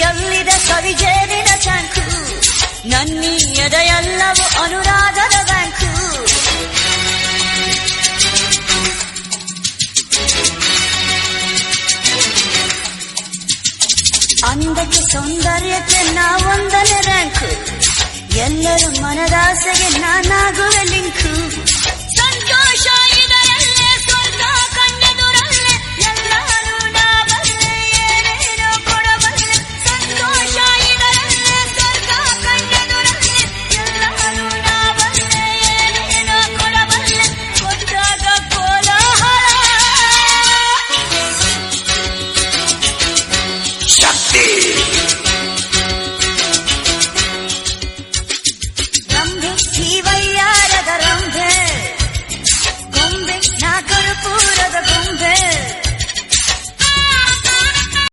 ಚೆಲ್ಲಿದ ಸವಿಜೇರಿನ ಚಾಂಕು, ನನ್ನಿ ಎದೆಯೆಲ್ಲವೂ ಅನುರಾಗದ bank. ಅಂದಕ್ಕೆ ಸೌಂದರ್ಯಕ್ಕೆ ನಾವೊಂದನೇ rank, ಎಲ್ಲರೂ ಮನದಾಸೆಗೆ ನಾನಾಗುವೆ link. ಸಂತೋಷ